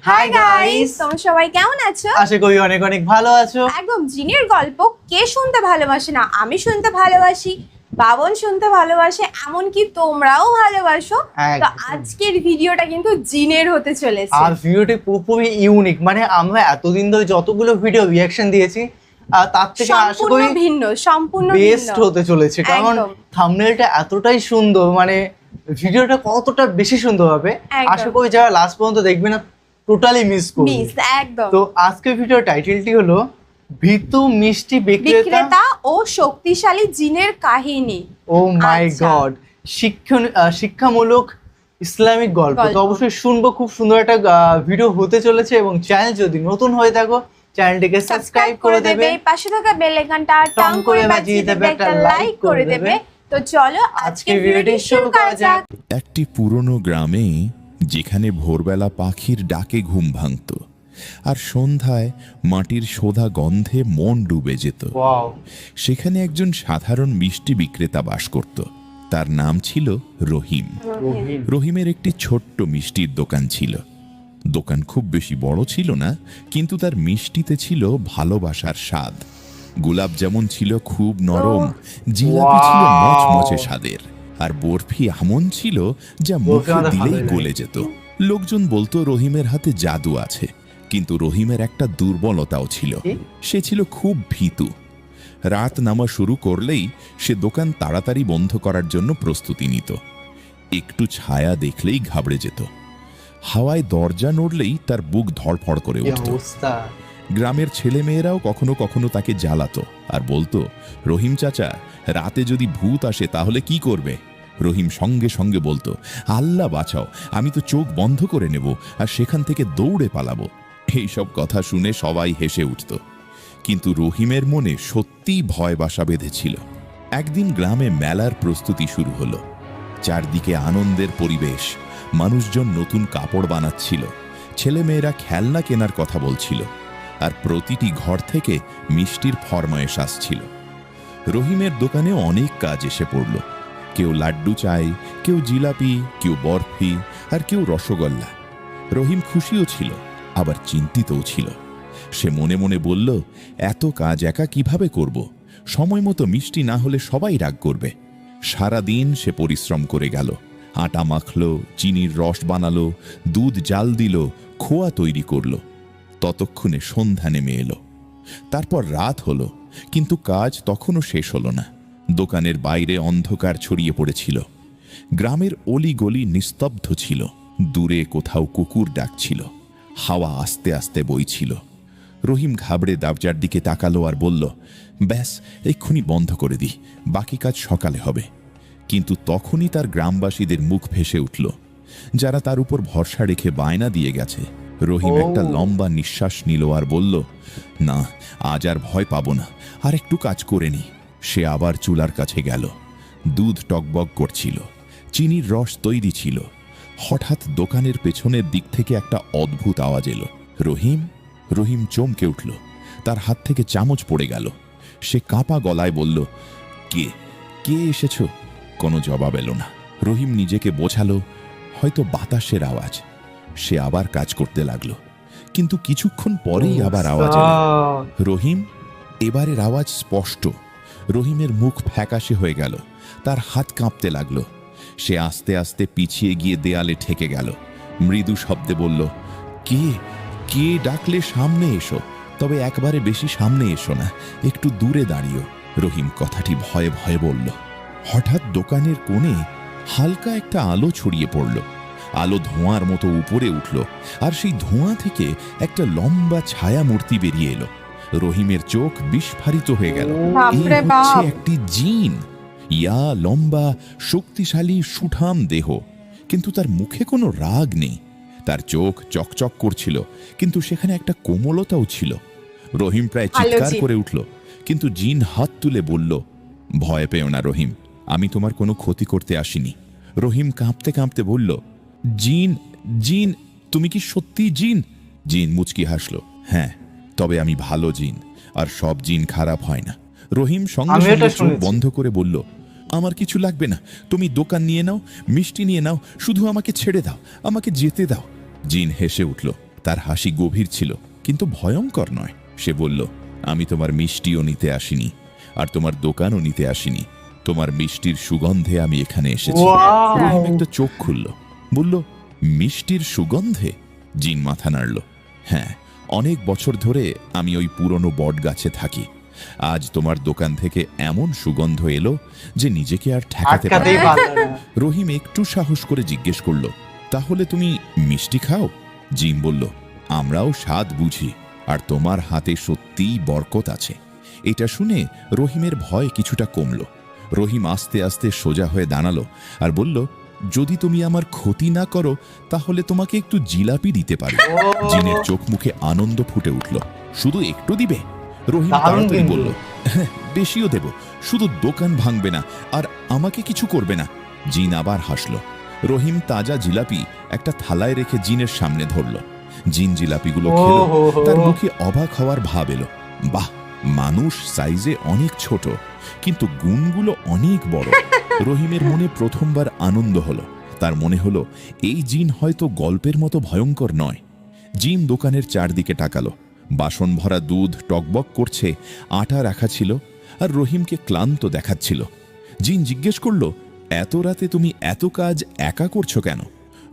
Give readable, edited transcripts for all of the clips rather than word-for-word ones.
Hi guys, তোমরা সবাই কেমন আছো? আশা করি অনেক অনেক ভালো আছো। একদম জিনের গল্প কে শুনতে ভালোবাসে না? আমি শুনতে ভালোবাসি, বাবন শুনতে ভালোবাসে, এমনকি তোমরাও ভালোবাসো। তো একদম। আজকের ভিডিওটা কিন্তু জিনের হতে চলেছে। আর ভিডিওটি পুরোপুরি ইউনিক, মানে আমরা এতদিন ধরে যতগুলো ভিডিও রিঅ্যাকশন দিয়েছি তার থেকে আশা সম্পূর্ণ করি ভিন্ন, সম্পূর্ণ বেস্ট ভিন্ন। হতে চলেছে, কারণ একদম। থাম্বনেলটা এতটাই সুন্দর, মানে ভিডিওটা কতটা বেশি সুন্দর হবে। একদম। আশা করি যারা লাস্ট পর্যন্ত দেখবে না টোটালি মিস করবে। মিস একদম। তো আজকের ভিডিও টাইটেলটি হলো ভীতু মিষ্টি বিক্রেতা বিক্রেতা ও শক্তিশালী জিনের কাহিনী। ও মাই আচ্ছা। গড, শিক্ষামূলক ইসলামিক গল্প। তো অবশ্যই শুনবো, খুব সুন্দর একটা ভিডিও হতে চলেছে। এবং চ্যানেল যদি নতুন হয়ে থাকো চ্যানেলটিকে সাবস্ক্রাইব করে দেবে, পাশে থাকা বেল আইকনটা টং করে বাজিয়ে দেবে, একটা লাইক করে দেবে। তো চলো আজকে ভিডিওটি শুরু করা যাক। একটি পুরনো গ্রামে, যেখানে ভোরবেলা পাখির ডাকে ঘুম ভাঙত আর সন্ধ্যায় মাটির সোঁদা গন্ধে মন ডুবে যেত, ওয়াও। সেখানে একজন সাধারণ মিষ্টি বিক্রেতা বাস করত। তার নাম ছিল রহিম। রহিমের একটি ছোট্ট মিষ্টির দোকান ছিল। দোকান খুব বেশি বড় ছিল না, কিন্তু তার মিষ্টিতে ছিল ভালোবাসার স্বাদ। গোলাপ যেমন ছিল খুব নরম, জিলাপি ছিল মচমচে স্বাদের, আর বরফি এমন ছিল যা মুখে দিলেই গলে যেত। লোকজন বলতো রহিমের হাতে জাদু আছে, কিন্তু রহিমের একটা দুর্বলতাও ছিল, সে ছিল খুব ভীতু। রাত নামা শুরু করলেই সে দোকান তাড়াতাড়ি বন্ধ করার জন্য প্রস্তুতি নিত। একটু ছায়া দেখলেই ঘাবড়ে যেত, হাওয়ায় দরজা নড়লেই তার বুক ধড়ফড় করে উঠত। গ্রামের ছেলেমেয়েরাও কখনো কখনো তাকে জ্বালাতো আর বলতো, রহিম চাচা, রাতে যদি ভূত আসে তাহলে কি করবে? রহিম সঙ্গে সঙ্গে বলতো, আল্লাহ বাঁচাও, আমি তো চোখ বন্ধ করে নেব আর সেখান থেকে দৌড়ে পালাবো। এইসব কথা শুনে সবাই হেসে উঠত, কিন্তু রহিমের মনে সত্যিই ভয় বাসা বেঁধেছিল। একদিন গ্রামে মেলার প্রস্তুতি শুরু হলো। চারদিকে আনন্দের পরিবেশ, মানুষজন নতুন কাপড় বানাচ্ছিল, ছেলেমেয়েরা খেলনা কেনার কথা বলছিল, আর প্রতিটি ঘর থেকে মিষ্টির ফরমায়েশ আসছিল। রহিমের দোকানে অনেক কাজ এসে পড়ল। কেউ লাড্ডু চায়, কেউ জিলাপি, কেউ বরফি, আর কেউ রসগোল্লা। রহিম খুশিও ছিল, আবার চিন্তিতও ছিল। সে মনে মনে বলল, এত কাজ একা কিভাবে করব? সময় মতো মিষ্টি না হলে সবাই রাগ করবে। সারাদিন সে পরিশ্রম করে গেল, আটা মাখল, চিনির রস বানালো, দুধ জাল দিল, খোয়া তৈরি করল। ততক্ষণে সন্ধ্যা নেমে এলো। তারপর রাত হলো, কিন্তু কাজ তখনও শেষ হলো না। দোকানের বাইরে অন্ধকার ছড়িয়ে পড়েছিল। গ্রামের অলি গলি নিস্তব্ধ ছিল। দূরে কোথাও কুকুর ডাকছিল, হাওয়া আস্তে আস্তে বইছিল। রহিম ঘাবড়ে দরজার দিকে তাকালো আর বলল, ব্যাস, এক্ষুনি বন্ধ করে দিই, বাকি কাজ সকালে হবে। কিন্তু তখনই তার গ্রামবাসীদের মুখ ভেসে উঠল, যারা তার উপর ভরসা রেখে বায়না দিয়ে গেছে। রহিম একটা লম্বা নিঃশ্বাস নিল আর বলল, না, আজ আর ভয় পাবো না, আর একটু কাজ করে নি। সে আবার চুলার কাছে গেল। দুধ টকবক করছিল, চিনির রস তৈরি ছিল। হঠাৎ দোকানের পেছনের দিক থেকে একটা অদ্ভুত আওয়াজ এলো। রহিম রহিম চমকে উঠল, তার হাত থেকে চামচ পড়ে গেল। সে কাঁপা গলায় বলল, কে কে এসেছ? কোনো জবাব এলো না। রহিম নিজেকে বোঝালো, হয়তো বাতাসের আওয়াজ। সে আবার কাজ করতে লাগলো, কিন্তু কিছুক্ষণ পরেই আবার আওয়াজ এলো। রহিম, এবারের আওয়াজ স্পষ্ট। রহিমের মুখ ফ্যাকাশে হয়ে গেল, তার হাত কাঁপতে লাগলো। সে আস্তে আস্তে পিছিয়ে গিয়ে দেয়ালে ঠেকে গেল। মৃদু শব্দে বলল, কে কে ডাকলে সামনে এসো, তবে একবারে বেশি সামনে এসো না, একটু দূরে দাঁড়িও। রহিম কথাটি ভয়ে ভয়ে বলল। হঠাৎ দোকানের কোণে হালকা একটা আলো ছড়িয়ে পড়ল। আলো ধোঁয়ার মতো উপরে উঠল, আর সেই ধোঁয়া থেকে একটা লম্বা ছায়া মূর্তি বেরিয়ে এলো। রহিমের চোখ বিস্ফারিত হয়ে গেল। বাপরে বাপ! হচ্ছে একটি জিন। ইয়া লম্বা, শক্তিশালী, সুঠাম দেহ, কিন্তু তার মুখে কোনো রাগ নেই। তার চোখ চকচক করছিল, কিন্তু সেখানে একটা কোমলতাও ছিল। রহিম প্রায় চিৎকার করে উঠল, কিন্তু জিন হাত তুলে বলল, ভয় পেও না রহিম, আমি তোমার কোনো ক্ষতি করতে আসিনি। রহিম কাঁপতে কাঁপতে বলল, জিন জিন তুমি কি সত্যি জিন? জিন মুচকি হাসল, হ্যাঁ, তবে আমি ভালো জিন, আর সব জিন খারাপ হয় না। রহিম সঙ্গে সঙ্গে চোখ বন্ধ করে বলল, আমার কিছু লাগবে না, তুমি দোকান নিয়ে নাও, মিষ্টি নিয়ে নাও, শুধু আমাকে ছেড়ে দাও, আমাকে যেতে দাও। জিন হেসে উঠল, তার হাসি গভীর ছিল কিন্তু ভয়ঙ্কর নয়। সে বলল, আমি তোমার মিষ্টিও নিতে আসিনি, আর তোমার দোকানও নিতে আসিনি। তোমার মিষ্টির সুগন্ধে আমি এখানে এসেছি। Wow! রহিম একটা চোখ খুলল, বলল, মিষ্টির সুগন্ধে? জিন মাথা নাড়ল। হ্যাঁ, অনেক বছর ধরে আমি ওই পুরনো বট গাছে থাকি। আজ তোমার দোকান থেকে এমন সুগন্ধ এলো যে নিজেকে আর ঠেকাতে আটকাতেই পারলাম না। পারল না। রহিম একটু সাহস করে জিজ্ঞেস করল, তাহলে তুমি মিষ্টি খাও? জিন বলল, আমরাও স্বাদ বুঝি, আর তোমার হাতে সত্যিই বরকত আছে। এটা শুনে রহিমের ভয় কিছুটা কমল। রহিম আস্তে আস্তে সোজা হয়ে দাঁড়ালো আর বলল, যদি তুমি আমার ক্ষতি না করো তাহলে তোমাকে একটু জিলাপি দিতে পারি। জিনের চোখ মুখে আনন্দ ফুটে উঠল। শুধু একটু দিবে? রহিম দারুণ তাড়াতাড়ি কিন্তু। বলল, "হ্যাঁ, বেশিও দেব, শুধু দোকান ভাঙবে না আর আমাকে কিছু করবে না।" জিন আবার হাসল। রহিম তাজা জিলাপি একটা থালায় রেখে জিনের সামনে ধরল। জিন জিলাপিগুলো খেল। তার মুখে অবাক হওয়ার ভাব এলো। বাহ, মানুষ সাইজে অনেক ছোট, কিন্তু গুণগুলো অনেক বড়। রহিমের মনে প্রথমবার আনন্দ হলো। তার মনে হলো এই জিন হয়তো গল্পের মতো ভয়ঙ্কর নয়। জিন দোকানের চারদিকে তাকালো। বাসন ভরা দুধ টকবক করছে, আটা রাখা ছিল, আর রহিমকে ক্লান্ত দেখাচ্ছিল। জিন জিজ্ঞেস করল, এত রাতে তুমি এত কাজ একা করছো কেন?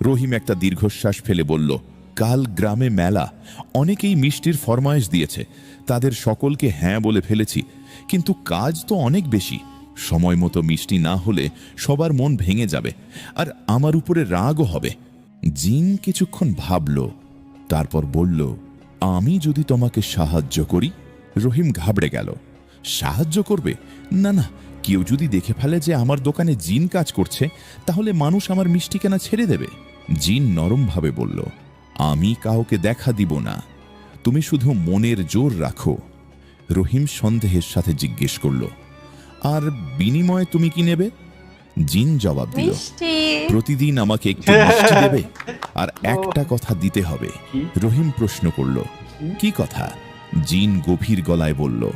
রহিম একটা দীর্ঘশ্বাস ফেলে বলল, কাল গ্রামে মেলা, অনেকেই মিষ্টির ফরমায়েশ দিয়েছে, তাদের সকলকে হ্যাঁ বলে ফেলেছি, কিন্তু কাজ তো অনেক বেশি। সময় মতো মিষ্টি না হলে সবার মন ভেঙে যাবে, আর আমার উপরে রাগও হবে। জিন কিছুক্ষণ ভাবল, তারপর বলল, আমি যদি তোমাকে সাহায্য করি? রহিম ঘাবড়ে গেল। সাহায্য করবে? না না, কেউ যদি দেখে ফেলে যে আমার দোকানে জিন কাজ করছে, তাহলে মানুষ আমার মিষ্টি কেনা ছেড়ে দেবে। জিন নরমভাবে বলল, আমি কাউকে দেখা দিব না, তুমি শুধু মনের জোর রাখো। রহিম সন্দেহের সাথে জিজ্ঞেস করল, আর বিনিময়ে তুমি কি নেবে? জিন জবাব দিল, মিষ্টি। প্রতিদিন আমাকে একটু মিষ্টি দেবে, আর একটা কথা দিতে হবে। রহিম প্রশ্ন করল, কি কথা? জিন গভীর গলায় বলল,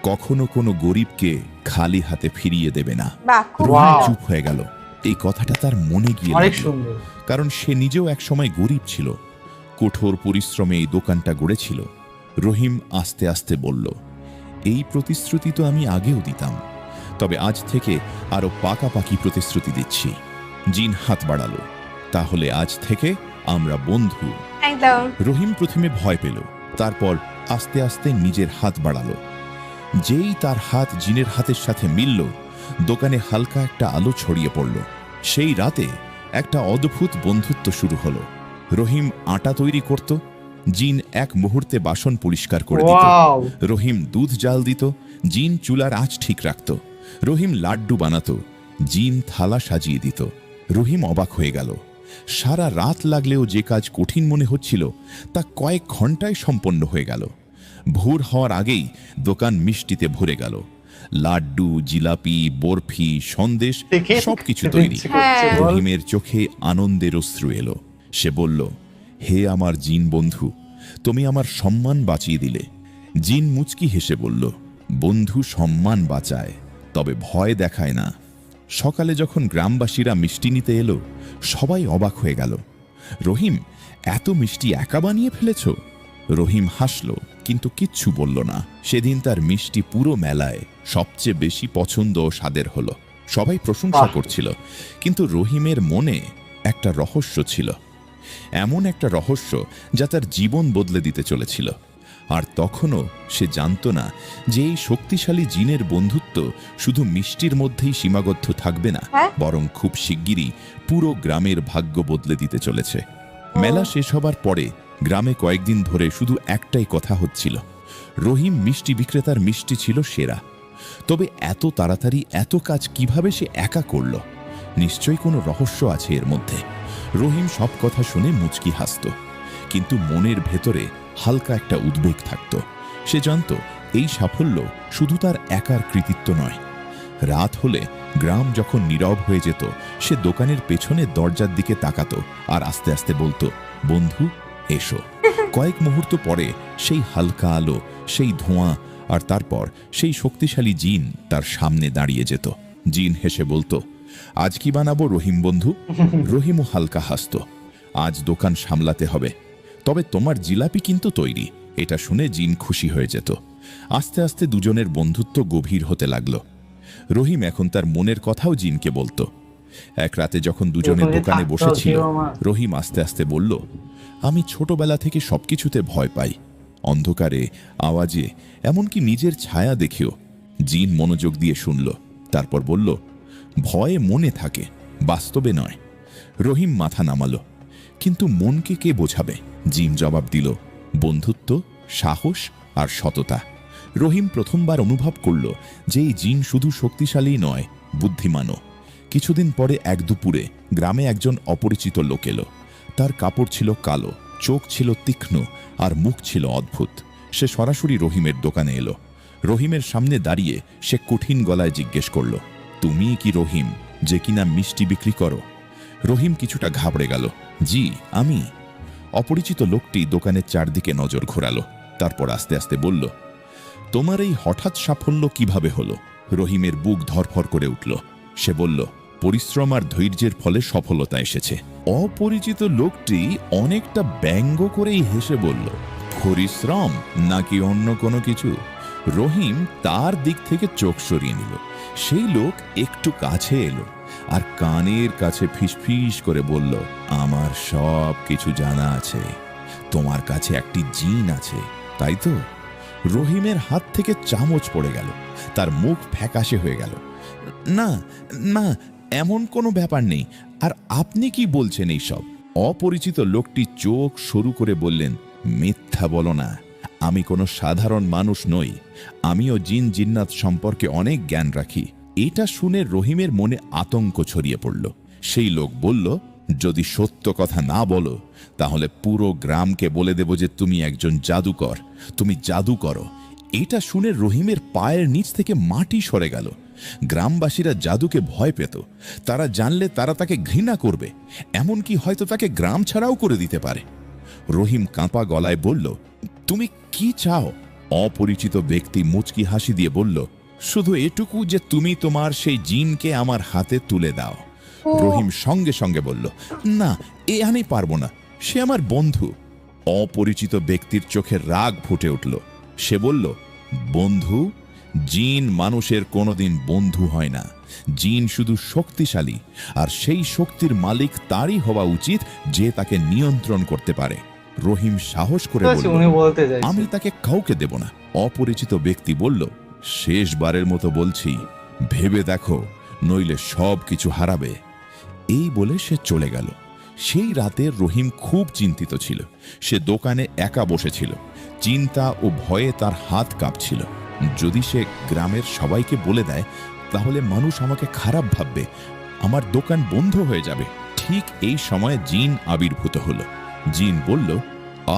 কখনো কোনো গরিবকে খালি হাতে ফিরিয়ে দেবে না। বাহ, খুব রহিম ভালো। চুপ হয়ে গেল। এই কথাটা তার মনে গিয়ে অনেক লাগলো। সুন্দর। কারণ সে নিজেও একসময় গরিব ছিল, কঠোর পরিশ্রমে এই দোকানটা গড়েছিল। রহিম আস্তে আস্তে বলল, এই প্রতিশ্রুতি তো আমি আগেও দিতাম, তবে আজ থেকে আরো পাকাপাকি প্রতিশ্রুতি দিচ্ছি। জিন হাত বাড়ালো, তাহলে আজ থেকে আমরা বন্ধু। একদম। রহিম প্রথমে ভয় পেল, তারপর আস্তে আস্তে নিজের হাত বাড়ালো। যেই তার হাত জিনের হাতের সাথে মিলল, দোকানে হালকা একটা আলো ছড়িয়ে পড়ল। সেই রাতে একটা অদ্ভুত বন্ধুত্ব শুরু হলো। রহিম আটা তৈরি করত, জিন এক মুহূর্তে বাসন পরিষ্কার করে দিত। Wow! রহিম দুধ জাল দিত, জিন চুলার আঁচ ঠিক রাখত। রহিম লাড্ডু বানাতো, জিন থালা সাজিয়ে দিত। রহিম অবাক হয়ে গেল। সারা রাত লাগলেও যে কাজ কঠিন মনে হচ্ছিল, তা কয়েক ঘন্টায় সম্পন্ন হয়ে গেল। ভোর হওয়ার আগেই দোকান মিষ্টিতে ভরে গেল। লাড্ডু, জিলাপি, বরফি, সন্দেশ সবকিছু তৈরি। হ্যাঁ। রহিমের চোখে আনন্দের অশ্রু এলো। সে বলল, হে আমার জিন বন্ধু, তুমি আমার সম্মান বাঁচিয়ে দিলে। জিন মুচকি হেসে বলল, বন্ধু সম্মান বাঁচায়, তবে ভয় দেখায় না। সকালে যখন গ্রামবাসীরা মিষ্টি নিতে এলো, সবাই অবাক হয়ে গেল। রহিম, এত মিষ্টি একা বানিয়ে ফেলেছ? রহিম হাসল, কিন্তু কিচ্ছু বলল না। সেদিন তার মিষ্টি পুরো মেলায় সবচেয়ে বেশি পছন্দ ও স্বাদের হলো। সবাই প্রশংসা করছিল, কিন্তু রহিমের মনে একটা রহস্য ছিল। এমন একটা রহস্য যা তার জীবন বদলে দিতে চলেছিল। আর তখনও সে জানত না যে এই শক্তিশালী জিনের বন্ধুত্ব শুধু মিষ্টির মধ্যেই সীমাবদ্ধ থাকবে না, বরং খুব শিগগিরই পুরো গ্রামের ভাগ্য বদলে দিতে চলেছে। মেলা শেষ হবার পরে গ্রামে কয়েকদিন ধরে শুধু একটাই কথা হচ্ছিল, রহিম মিষ্টি বিক্রেতার মিষ্টি ছিল সেরা। তবে এত তাড়াতাড়ি এত কাজ কিভাবে সে একা করল? নিশ্চয়ই কোনো রহস্য আছে এর মধ্যে। রহিম সব কথা শুনে মুচকি হাসত, কিন্তু মনের ভেতরে হালকা একটা উদ্বেগ থাকত। সে জানত এই সাফল্য শুধু তার একার কৃতিত্ব নয়। রাত হলে গ্রাম যখন নীরব হয়ে যেত, সে দোকানের পেছনে দরজার দিকে তাকাতো আর আস্তে আস্তে বলতো, বন্ধু এসো। কয়েক মুহূর্ত পরে সেই হালকা আলো, সেই ধোঁয়া, আর তারপর সেই শক্তিশালী জিন তার সামনে দাঁড়িয়ে যেত। জিন হেসে বলতো, আজ কি বানাবো রহিম বন্ধু? রহিমও হালকা হাসত। আজ দোকান সামলাতে হবে, তবে তোমার জিলাপি কিন্তু তৈরি। এটা শুনে জিন খুশি হয়ে যেত। আস্তে আস্তে দুজনের বন্ধুত্ব গভীর হতে লাগলো। রহিম এখন তার মনের কথাও জিনকে বলতো। এক রাতে যখন দুজনে দোকানে বসেছিল, রহিম আস্তে আস্তে বলল, আমি ছোটবেলা থেকে সবকিছুতে ভয় পাই, অন্ধকারে, আওয়াজে, এমনকি নিজের ছায়া দেখেও। জিন মনোযোগ দিয়ে শুনল, তারপর বলল, ভয়ে মনে থাকে, বাস্তবে নয়। রহিম মাথা নামালো, কিন্তু মনকে কে বোঝাবে? জিন জবাব দিল, বন্ধুত্ব, সাহস আর সততা। রহিম প্রথমবার অনুভব করল যে এই জিন শুধু শক্তিশালী নয়, বুদ্ধিমানও। কিছুদিন পরে এক দুপুরে গ্রামে একজন অপরিচিত লোক এলো। তার কাপড় ছিল কালো, চোখ ছিল তীক্ষ্ণ আর মুখ ছিল অদ্ভুত। সে সরাসরি রহিমের দোকানে এলো। রহিমের সামনে দাঁড়িয়ে সে কঠিন গলায় জিজ্ঞেস করল, তুমি কি রহিম যে কিনা মিষ্টি বিক্রি করো? রহিম কিছুটা ঘাবড়ে গেল। জি, আমি। অপরিচিত লোকটি দোকানের চারদিকে নজর ঘোরালো, তারপর আস্তে আস্তে বলল, তোমার এই হঠাৎ সাফল্য কিভাবে হলো? রহিমের বুক ধরফর করে উঠল। সে বলল, পরিশ্রম আর ধৈর্যের ফলে সফলতা এসেছে। অপরিচিত লোকটি অনেকটা ব্যঙ্গ করেই হেসে বলল, পরিশ্রম নাকি অন্য কোনো কিছু? রহিম তার দিক থেকে চোখ সরিয়ে নিল। সেই লোক একটু কাছে এলো আর কানের কাছে ফিসফিস করে বলল, আমার সব কিছু জানা আছে। তোমার কাছে একটি জিন আছে, তাই তো? রহিমের হাত থেকে চামচ পড়ে গেল, তার মুখ ফ্যাকাশে হয়ে গেল। না না, এমন কোনো ব্যাপার নেই। আর আপনি কি বলছেন এইসব? অপরিচিত লোকটি চোখ সরু করে বললেন, মিথ্যা বলো না, আমি কোনো সাধারণ মানুষ নই। আমিও জিন জিন্নাত সম্পর্কে অনেক জ্ঞান রাখি। এটা শুনে রহিমের মনে আতঙ্ক ছড়িয়ে পড়ল। সেই লোক বলল, যদি সত্য কথা না বলো তাহলে পুরো গ্রামকে বলে দেব যে তুমি একজন জাদুকর, তুমি জাদু করো। এটা শুনে রহিমের পায়ের নিচ থেকে মাটি সরে গেল। গ্রামবাসীরা জাদুকে ভয় পেত। তারা জানলে তারা তাকে ঘৃণা করবে, এমনকি হয়তো তাকে গ্রাম ছাড়াও করে দিতে পারে। রহিম কাঁপা গলায় বলল, তুমি কি চাও? অপরিচিত ব্যক্তি মুচকি হাসি দিয়ে বলল, শুধু এটুকু যে তুমি তোমার সেই জিনকে আমার হাতে তুলে দাও। রহিম সঙ্গে সঙ্গে বলল, না, এ আমি পারবো না, সে আমার বন্ধু। অপরিচিত ব্যক্তির চোখে রাগ ফুটে উঠল। সে বলল, বন্ধু? জিন মানুষের কোনোদিন বন্ধু হয় না। জিন শুধু শক্তিশালী, আর সেই শক্তির মালিক তারই হওয়া উচিত যে তাকে নিয়ন্ত্রণ করতে পারে। রহিম সাহস করে বলল, আমি তাকে কাউকে দেব না। অপরিচিত ব্যক্তি বলল, শেষবারের মতো বলছি, ভেবে দেখো, নইলে সব কিছু হারাবে। এই বলে সে চলে গেল। সেই রাতে রহিম খুব চিন্তিত ছিল। সে দোকানে একা বসেছিল। চিন্তা ও ভয়ে তার হাত কাঁপছিল। যদি সে গ্রামের সবাইকে বলে দেয় তাহলে মানুষ আমাকে খারাপ ভাববে, আমার দোকান বন্ধ হয়ে যাবে। ঠিক এই সময় জিন আবির্ভূত হলো। জিন বলল,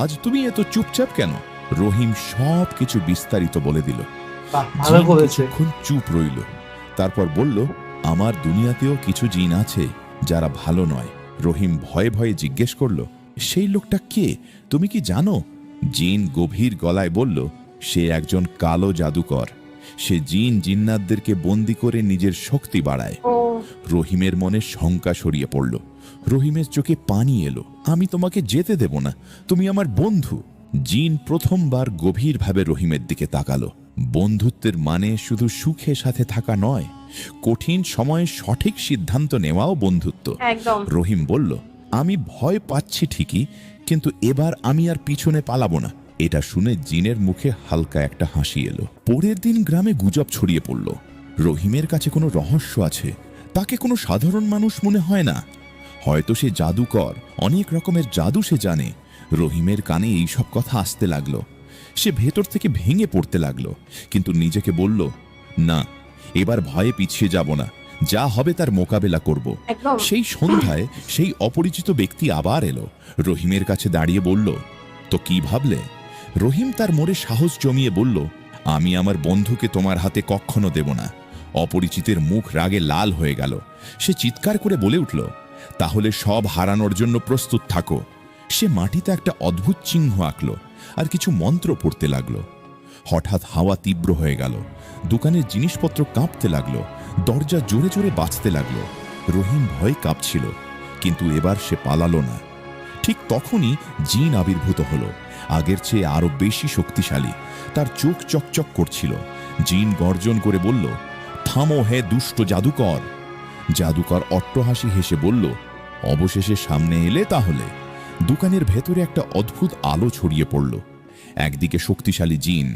আজ তুমি এত চুপচাপ কেন? রহিম সব কিছু বিস্তারিত বলে দিল। জিন কিছুক্ষণ চুপ রইল, তারপর বলল, আমার দুনিয়াতেও কিছু জিন আছে যারা ভালো নয়। রহিম ভয়ে ভয়ে জিজ্ঞেস করল, সেই লোকটা কে? তুমি কি জানো? জিন গভীর গলায় বলল, সে একজন কালো জাদুকর। সে জিন জিন্নাতদেরকে বন্দি করে নিজের শক্তি বাড়ায়। রহিমের মনে শঙ্কা সরিয়ে পড়ল। রহিমের চোখে পানি এলো। আমি তোমাকে যেতে দেব না, তুমি আমার বন্ধু। জিন প্রথমবার গভীরভাবে রহিমের দিকে তাকালো। বন্ধুত্বের মানে শুধু সুখে সাথে থাকা নয়, কঠিন সময়ে সঠিক সিদ্ধান্ত নেওয়াও বন্ধুত্ব। রহিম বলল, আমি ভয় পাচ্ছি ঠিকই, কিন্তু এবার আমি আর পিছনে পালাবো না। এটা শুনে জিনের মুখে হালকা একটা হাসি এলো। পরের দিন গ্রামে গুজব ছড়িয়ে পড়ল, রহিমের কাছে কোনো রহস্য আছে। তাকে কোনো সাধারণ মানুষ মনে হয় না, হয়তো সে জাদুকর, অনেক রকমের জাদু সে জানে। রহিমের কানে এইসব কথা আসতে লাগলো। সে ভেতর থেকে ভেঙে পড়তে লাগলো, কিন্তু নিজেকে বলল, না, এবার ভয়ে পিছিয়ে যাব না, যা হবে তার মোকাবেলা করব। সেই সন্ধ্যায় সেই অপরিচিত ব্যক্তি আবার এলো। রহিমের কাছে দাঁড়িয়ে বলল, তো কি ভাবলে? রহিম তার মোড়ে সাহস জমিয়ে বলল, আমি আমার বন্ধুকে তোমার হাতে কখনো দেব না। অপরিচিতের মুখ রাগে লাল হয়ে গেল। সে চিৎকার করে বলে উঠল, তাহলে সব হারানোর জন্য প্রস্তুত থাকো। সে মাটিতে একটা অদ্ভুত চিহ্ন আঁকল আর কিছু মন্ত্র পড়তে লাগলো। হঠাৎ হাওয়া তীব্র হয়ে গেল। দোকানের জিনিসপত্র কাঁপতে লাগলো। দরজা জোরে জোরে বাজতে লাগলো। রহিম ভয়ে কাঁপছিল, কিন্তু এবার সে পালালো না। ঠিক তখনই জিন আবির্ভূত হলো, আগের চেয়ে আরো বেশি শক্তিশালী। তার চোখ চকচক করছিল। জিন গর্জন করে বলল, থামো হে দুষ্ট জাদুকর। জাদুকর অট্টহাসি হেসে বলল, অবশেষে সামনে এলে তাহলে। দোকানের ভেতরে একটা অদ্ভুত আলো ছড়িয়ে পড়ল। একদিকে শক্তিশালী জিন,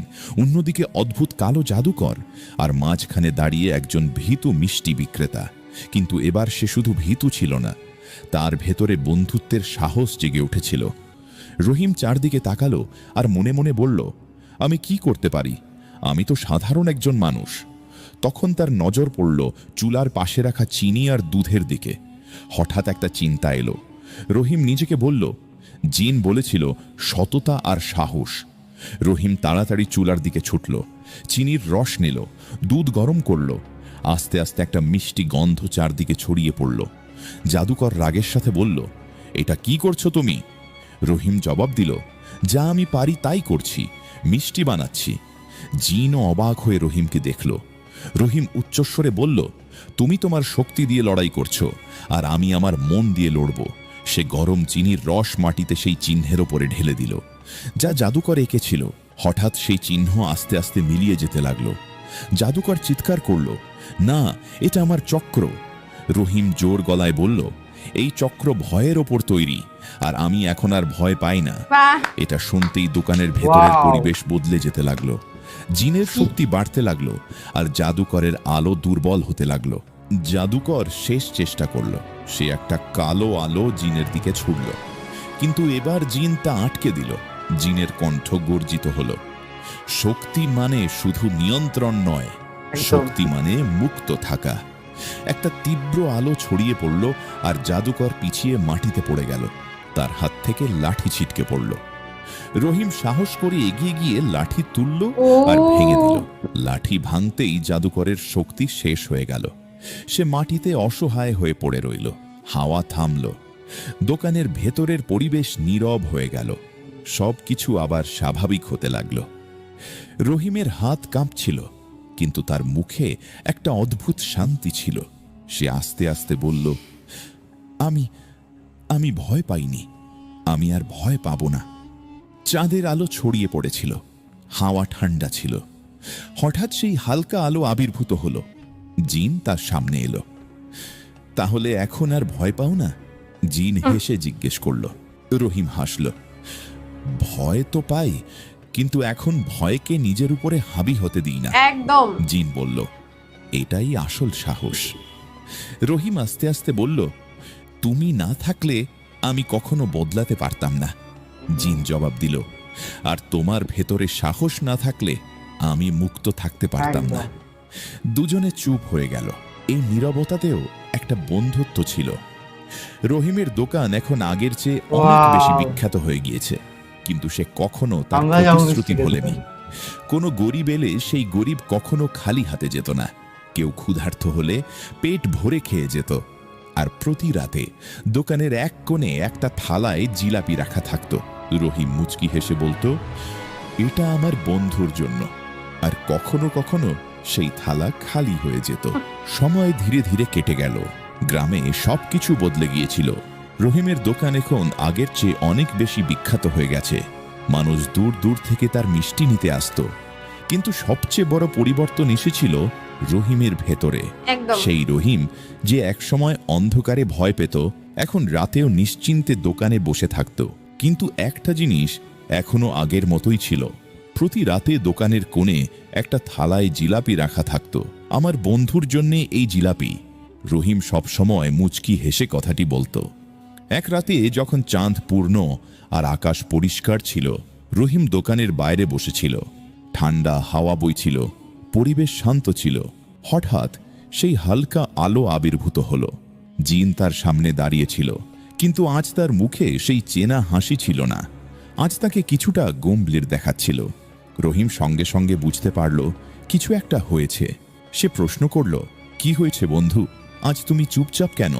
অন্যদিকে অদ্ভুত কালো জাদুকর, আর মাঝখানে দাঁড়িয়ে একজন ভীতু মিষ্টি বিক্রেতা। কিন্তু এবার সে শুধু ভীতু ছিল না, তার ভেতরে বন্ধুত্বের সাহস জেগে উঠেছিল। রহিম চারদিকে তাকালো আর মনে মনে বলল, আমি কি করতে পারি? আমি তো সাধারণ একজন মানুষ। তখন তার নজর পড়ল চুলার পাশে রাখা চিনি আর দুধের দিকে। হঠাৎ একটা চিন্তা এলো। রহিম নিজেকে বলল, জিন বলেছিল সততা আর সাহস। রহিম তাড়াতাড়ি চুলার দিকে ছুটল, চিনির রস নিল, দুধ গরম করল। আস্তে আস্তে একটা মিষ্টি গন্ধ চারদিকে ছড়িয়ে পড়ল। জাদুকর রাগের সাথে বলল, এটা কি করছো তুমি? রহিম জবাব দিল, যা আমি পারি তাই করছি, মিষ্টি বানাচ্ছি। জিনও অবাক হয়ে রহিমকে দেখল। রহিম উচ্চস্বরে বলল, তুমি তোমার শক্তি দিয়ে লড়াই করছো, আর আমি আমার মন দিয়ে লড়ব। সে গরম চিনির রস মাটিতে সেই চিহ্নের ওপরে ঢেলে দিল, যা জাদুকর এঁকেছিল। হঠাৎ সেই চিহ্ন আস্তে আস্তে মিলিয়ে যেতে লাগলো। জাদুকর চিৎকার করল, না, এটা আমার চক্র। রহিম জোর গলায় বলল, এই চক্র ভয়ের ওপর তৈরি, আর আমি এখন আর ভয় পাই না। বাহ, এটা শুনতেই দোকানের ভেতরের Wow! পরিবেশ বদলে যেতে লাগলো। জিনের শক্তি বাড়তে লাগলো, আর জাদুকরের আলো দুর্বল হতে লাগলো। জাদুকর শেষ চেষ্টা করল। সে একটা কালো আলো জিনের দিকে ছুড়ল, কিন্তু এবার জিন তা আটকে দিল। জিনের কণ্ঠ গর্জিত হলো, শক্তি মানে শুধু নিয়ন্ত্রণ নয়, শক্তি মানে মুক্ত থাকা। একটা তীব্র আলো ছড়িয়ে পড়ল, আর জাদুকর পিছিয়ে মাটিতে পড়ে গেল। তার হাত থেকে লাঠি ছিটকে পড়ল। রহিম সাহস করে এগিয়ে গিয়ে লাঠি তুলল আর ভেঙে দিল। লাঠি ভাঙতেই জাদুকরের শক্তি শেষ হয়ে গেল। সে মাটিতে অসহায় হয়ে পড়ে রইল। হাওয়া থামল। দোকানের ভেতরের পরিবেশ নীরব হয়ে গেল। সবকিছু আবার স্বাভাবিক হতে লাগল। রহিমের হাত কাঁপছিল, কিন্তু তার মুখে একটা অদ্ভুত শান্তি ছিল। সে আস্তে আস্তে বলল, আমি ভয় পাইনি, আমি আর ভয় পাব না। চাঁদের আলো ছড়িয়ে পড়েছিল, হাওয়া ঠান্ডা ছিল। হঠাৎ সেই হালকা আলো আবির্ভূত হলো। জিন তার সামনে এলো। তাহলে এখন আর ভয় পাও না? জিন হেসে জিজ্ঞেস করল। রহিম হাসল, ভয় তো পাই, কিন্তু এখন ভয়কে নিজের উপরে হাবি হতে দিই না। একদম। জিন বলল, এটাই আসল সাহস। রহিম আস্তে আস্তে বলল, তুমি না থাকলে আমি কখনো বদলাতে পারতাম না। জিন জবাব দিল, আর তোমার ভেতরে সাহস না থাকলে আমি মুক্ত থাকতে পারতাম না। দুজনে চুপ হয়ে গেল। এই নীরবতাতেও একটা বন্ধুত্ব ছিল। রহিমের দোকান এখন আগের চেয়ে অনেক বেশি বিখ্যাত হয়ে গিয়েছে, কিন্তু সে কখনো তার প্রতিশ্রুতি ভোলেনি। কোনো গরিব এলে সেই গরিব কখনো খালি হাতে যেত না। কেউ ক্ষুধার্ত হলে পেট ভরে খেয়ে যেত। আর প্রতি রাতে দোকানের এক কোণে একটা থালায় জিলাপি রাখা থাকত। রহিম মুচকি হেসে বলতো, এটা আমার বন্ধুর জন্য। আর কখনো কখনো সেই থালা খালি হয়ে যেত। সময় ধীরে ধীরে কেটে গেল। গ্রামে সবকিছু বদলে গিয়েছিল। রহিমের দোকান এখন আগের চেয়ে অনেক বেশি বিখ্যাত হয়ে গেছে। মানুষ দূর দূর থেকে তার মিষ্টি নিতে আসত। কিন্তু সবচেয়ে বড় পরিবর্তন এসেছিল রহিমের ভেতরে। সেই রহিম যে একসময় অন্ধকারে ভয় পেত, এখন রাতেও নিশ্চিন্তে দোকানে বসে থাকত। কিন্তু একটা জিনিস এখনো আগের মতোই ছিল। প্রতি রাতে দোকানের কোণে একটা থালায় জিলাপি রাখা থাকত। আমার বন্ধুর জন্যে এই জিলাপি। রহিম সবসময় মুচকি হেসে কথাটি বলতো। এক রাতে যখন চাঁদ পূর্ণ আর আকাশ পরিষ্কার ছিল, রহিম দোকানের বাইরে বসেছিল। ঠান্ডা হাওয়া বইছিল, পরিবেশ শান্ত ছিল। হঠাৎ সেই হালকা আলো আবির্ভূত হলো। জিন তার সামনে দাঁড়িয়েছিল, কিন্তু আজ তার মুখে সেই চেনা হাসি ছিল না। আজ তাকে কিছুটা গম্ভীর দেখাচ্ছিল। রহিম সঙ্গে সঙ্গে বুঝতে পারল কিছু একটা হয়েছে। সে প্রশ্ন করল, কি হয়েছে বন্ধু? আজ তুমি চুপচাপ কেন?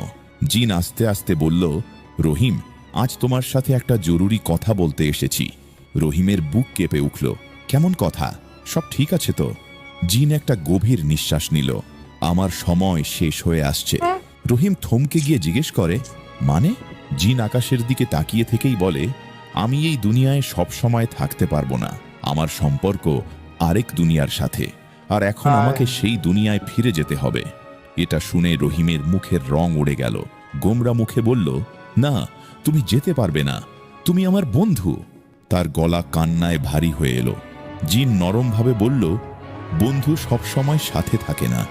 জিন আস্তে আস্তে বলল, রহিম, আজ তোমার সাথে একটা জরুরি কথা বলতে এসেছি। রহিমের বুক কেঁপে উঠল। কেমন কথা? সব ঠিক আছে তো? জিন একটা গভীর নিঃশ্বাস নিল। আমার সময় শেষ হয়ে আসছে। রহিম থমকে গিয়ে জিজ্ঞেস করে, মানে? জিন আকাশের দিকে তাকিয়ে থেকেই বলে, আমি এই দুনিয়ায় সব সময় থাকতে পারবো না, আমার সম্পর্ক আরেক দুনিয়ার সাথে, আর এখন আমাকে সেই দুনিয়ায় ফিরে যেতে হবে। এটা শুনে রহিমের মুখের রং উড়ে গেল। গোমরা মুখে বলল, না, তুমি যেতে পারবে না, তুমি আমার বন্ধু। তার গলা কান্নায় ভারী হয়ে এলো। জিন নরমভাবে বলল, বন্ধু সব সময় সাথে থাকে না,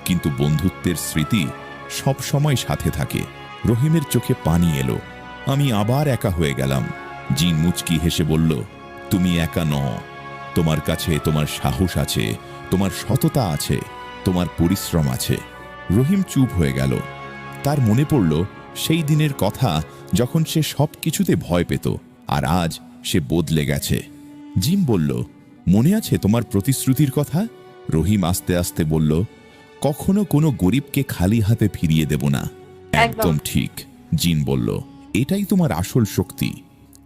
কিন্তু বন্ধুত্বের স্মৃতি সব সময় সাথে থাকে। রহিমের চোখে পানি এলো। আমি আবার একা হয়ে গেলাম। জিন মুচকি হেসে বলল, তুমি একা নও, তোমার কাছে তোমার সাহস আছে, তোমার সততা আছে, তোমার পরিশ্রম আছে। রহিম চুপ হয়ে গেল। তার মনে পড়ল সেই দিনের কথা যখন সে সব কিছুতে ভয় পেত, আর আজ সে বদলে গেছে। জিম বলল, মনে আছে তোমার প্রতিশ্রুতির কথা? রহিম আস্তে আস্তে বলল, কখনো কোনো গরিবকে খালি হাতে ফিরিয়ে দেব না। একদম ঠিক, জিন বলল, এটাই তোমার আসল শক্তি।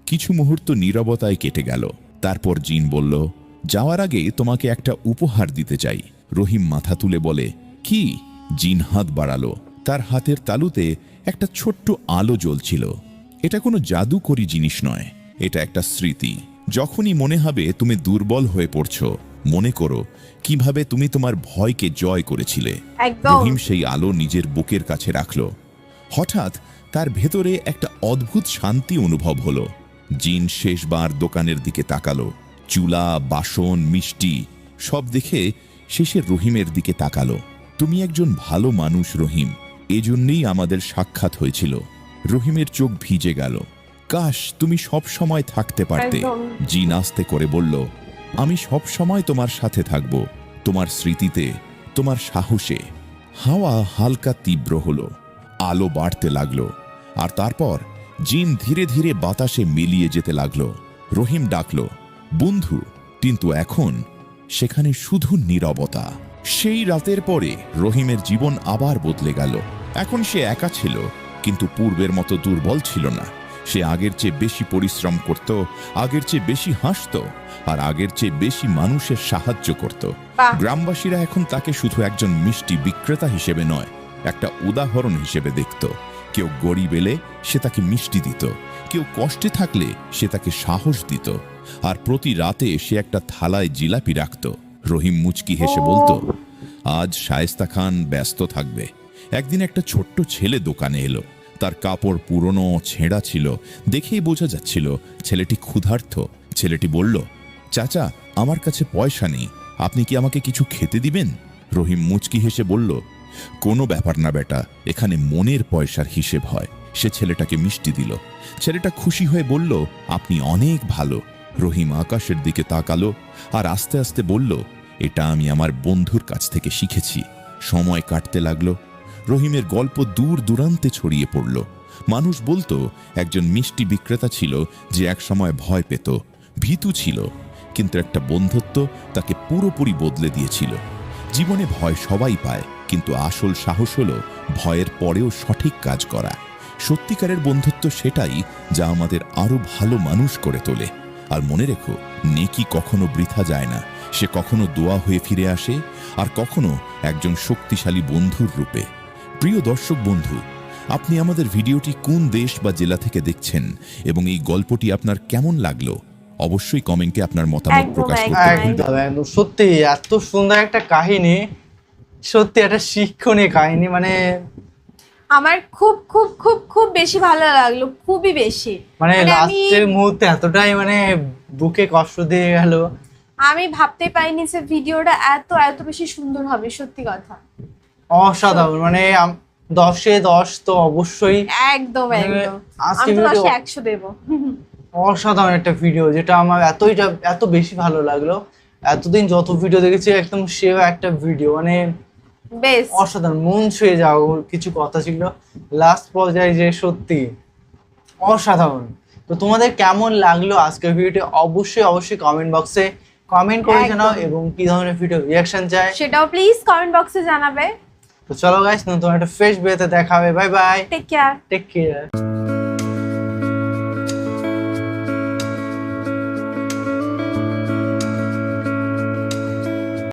কিছু মুহূর্ত নীরবতায় কেটে গেল। তারপর জিন বলল, যাওয়ার আগে তোমাকে একটা উপহার দিতে চাই। রহিম মাথা তুলে বলে, কি? জিন হাত বাড়ালো। তার হাতের তালুতে একটা ছোট্ট আলো জ্বলছিল। এটা কোনো জাদুকরি জিনিস নয়, এটা একটা স্মৃতি। যখনই মনে হবে তুমি দুর্বল হয়ে পড়ছো, মনে করো কিভাবে তুমি তোমার ভয়কে জয় করেছিলে। রহিম সেই আলো নিজের বুকের কাছে রাখল। হঠাৎ তার ভেতরে একটা অদ্ভুত শান্তি অনুভব হলো। জিন শেষবার দোকানের দিকে তাকালো। চুলা, বাসন, মিষ্টি সব দেখে শেষে রহিমের দিকে তাকালো। তুমি একজন ভালো মানুষ রহিম, এজন্যই আমাদের সাক্ষাৎ হয়েছিল। রহিমের চোখ ভিজে গেল। কাশ তুমি সব সময় থাকতে পারতে। জিন আস্তে করে বলল, আমি সব সময় তোমার সাথে থাকব, তোমার স্মৃতিতে, তোমার সাহসে। হাওয়া হালকা তীব্র হলো, আলো বাড়তে লাগলো, আর তারপর জিন ধীরে ধীরে বাতাসে মিলিয়ে যেতে লাগলো। রহিম ডাকলো, বন্ধু, কিন্তু এখন সেখানে শুধু নীরবতা। সেই রাতের পরে রহিমের জীবন আবার বদলে গেল। এখন সে একা ছিল, কিন্তু পূর্বের মতো দুর্বল ছিল না। সে আগের চেয়ে বেশি পরিশ্রম করত, আগের চেয়ে বেশি হাসত, আর আগের চেয়ে বেশি মানুষের সাহায্য করত। গ্রামবাসীরা এখন তাকে শুধু একজন মিষ্টি বিক্রেতা হিসেবে নয়, একটা উদাহরণ হিসেবে দেখত। কেউ গরিব এলে সে তাকে মিষ্টি দিত, কেউ কষ্টে থাকলে সে তাকে সাহস দিত, আর প্রতি রাতে সে একটা থালায় জিলাপি রাখত। রহিম মুচকি হেসে বলতো, আজ শায়েস্তা খান ব্যস্ত থাকবে। একদিন একটা ছোট্ট ছেলে দোকানে এলো। তার কাপড় পুরনো, ছেঁড়া ছিল, দেখেই বোঝা যাচ্ছিল ছেলেটি ক্ষুধার্ত। ছেলেটি বলল, চাচা, আমার কাছে পয়সা নেই, আপনি কি আমাকে কিছু খেতে দিবেন? রহিম মুচকি হেসে বলল, কোনো ব্যাপার না বেটা, এখানে মনের পয়সার হিসেব হয়। সে ছেলেটাকে মিষ্টি দিল। ছেলেটা খুশি হয়ে বলল, আপনি অনেক ভালো। রহিম আকাশের দিকে তাকালো আর আস্তে আস্তে বলল, এটা আমি আমার বন্ধুর কাছ থেকে শিখেছি। সময় কাটতে লাগলো। রহিমের গল্প দূর দূরান্তে ছড়িয়ে পড়ল। মানুষ বলতো একজন মিষ্টি বিক্রেতা ছিল যে একসময় ভয় পেত, ভীতু ছিল, কিন্তু একটা বন্ধুত্ব তাকে পুরোপুরি বদলে দিয়েছিল। জীবনে ভয় সবাই পায়, কিন্তু আসল সাহস হলো ভয়ের পরেও সঠিক কাজ করা। সত্যিকারের বন্ধুত্ব সেটাই যা আমাদের আরো ভালো মানুষ করে তোলে। আর মনে রেখো, নেকি কখনো বৃথা যায় না। সে কখনো দোয়া হয়ে ফিরে আসে, আর কখনো একজন শক্তিশালী বন্ধুর রূপে। প্রিয় দর্শক বন্ধু, আপনি আমাদের ভিডিওটি কোন দেশ বা জেলা থেকে দেখছেন এবং এই গল্পটি আপনার কেমন লাগলো অবশ্যই কমেন্টে আপনার মতামত প্রকাশ করতে ভুলবেন না। সত্যি এত সুন্দর একটা কাহিনী, সত্যি একটা শিক্ষণীয় কাহিনী। মানে আমার খুব খুব খুব খুব বেশি ভালো লাগলো, খুবই বেশি। মানে লাস্টের মুহূর্তে এতটাই মানে বুকে কষ্ট দিয়ে গেল। আমি ভাবতে পাইনি যে ভিডিওটা এত এত বেশি সুন্দর হবে, সত্যি কথা। অসাধারণ, মানে 10-এ 10 তো অবশ্যই। একদম একদম, আজকে আমি তো 10-এ 100 দেব। অসাধারণ একটা ভিডিও, যেটা আমার এত বেশি ভালো লাগলো। এতদিন যত ভিডিও দেখেছি একদম সেরা একটা ভিডিও, মানে বেশ অসাধারণ, মন ছুঁয়ে যাও কিছু কথা ছিল লাস্ট পর্যায়ে, যে সত্যি অসাধারণ। তো তোমাদের কেমন লাগলো আজকের ভিডিওটি অবশ্যই কমেন্ট বক্সে কমেন্ট করে জানাও, এবং কি ধরনের ভিডিও রিঅ্যাকশন চাই সেটাও প্লিজ কমেন্ট বক্সে জানাবে। তো চলো গাইস, নতুন একটা ফ্রেশ ভিডিওতে দেখা হবে। Bye bye, take care. Take care.